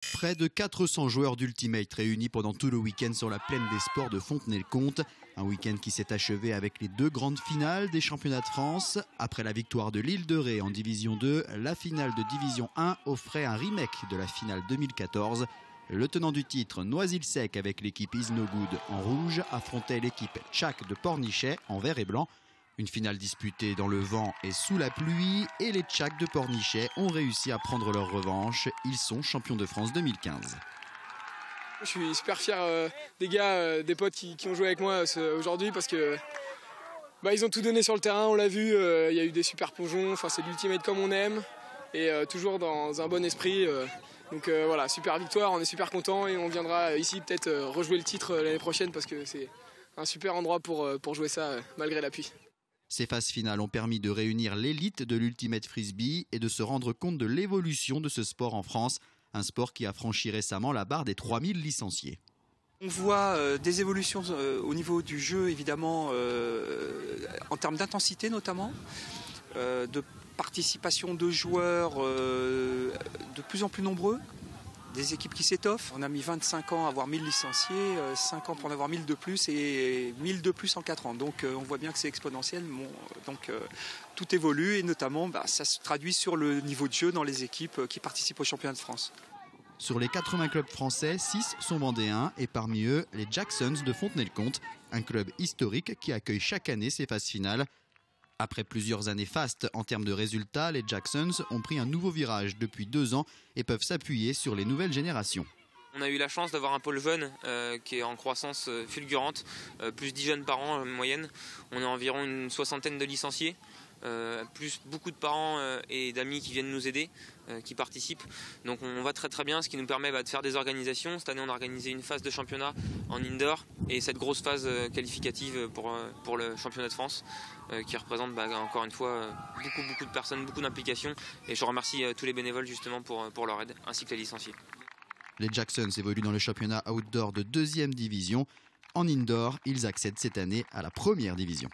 Près de 400 joueurs d'Ultimate réunis pendant tout le week-end sur la plaine des sports de Fontenay-le-Comte. Un week-end qui s'est achevé avec les deux grandes finales des championnats de France. Après la victoire de l'Île de Ré en Division 2, la finale de Division 1 offrait un remake de la finale 2014. Le tenant du titre, Noisy-le-Sec, avec l'équipe Is No Good en rouge, affrontait l'équipe Tchak de Pornichet en vert et blanc. Une finale disputée dans le vent et sous la pluie, et les Tchaks de Pornichet ont réussi à prendre leur revanche. Ils sont champions de France 2015. Je suis super fier des gars, des potes qui ont joué avec moi aujourd'hui parce que ils ont tout donné sur le terrain, on l'a vu, il y a eu des super plongeons, c'est l'Ultimate comme on aime et toujours dans un bon esprit. Donc voilà, super victoire, on est super contents et on viendra ici peut-être rejouer le titre l'année prochaine parce que c'est un super endroit pour jouer ça malgré la pluie. Ces phases finales ont permis de réunir l'élite de l'Ultimate Frisbee et de se rendre compte de l'évolution de ce sport en France, un sport qui a franchi récemment la barre des 3000 licenciés. On voit des évolutions au niveau du jeu, évidemment, en termes d'intensité notamment, de participation de joueurs de plus en plus nombreux, des équipes qui s'étoffent. On a mis 25 ans à avoir 1000 licenciés, 5 ans pour en avoir 1000 de plus et 1000 de plus en 4 ans. Donc on voit bien que c'est exponentiel. Donc tout évolue et notamment ça se traduit sur le niveau de jeu dans les équipes qui participent au championnat de France. Sur les 80 clubs français, 6 sont vendéens et parmi eux, les Jacksons de Fontenay-le-Comte, un club historique qui accueille chaque année ses phases finales. Après plusieurs années fastes en termes de résultats, les Jacksons ont pris un nouveau virage depuis 2 ans et peuvent s'appuyer sur les nouvelles générations. On a eu la chance d'avoir un pôle jeune qui est en croissance fulgurante, plus 10 jeunes par an en moyenne. On a environ une 60aine de licenciés, plus beaucoup de parents et d'amis qui viennent nous aider, qui participent. Donc on va très très bien, ce qui nous permet de faire des organisations. Cette année on a organisé une phase de championnat en indoor et cette grosse phase qualificative pour le championnat de France qui représente encore une fois beaucoup de personnes, beaucoup d'implications. Et je remercie tous les bénévoles justement pour leur aide, ainsi que les licenciés. Les Jacksons évoluent dans le championnat outdoor de 2e division. En indoor, ils accèdent cette année à la 1re division.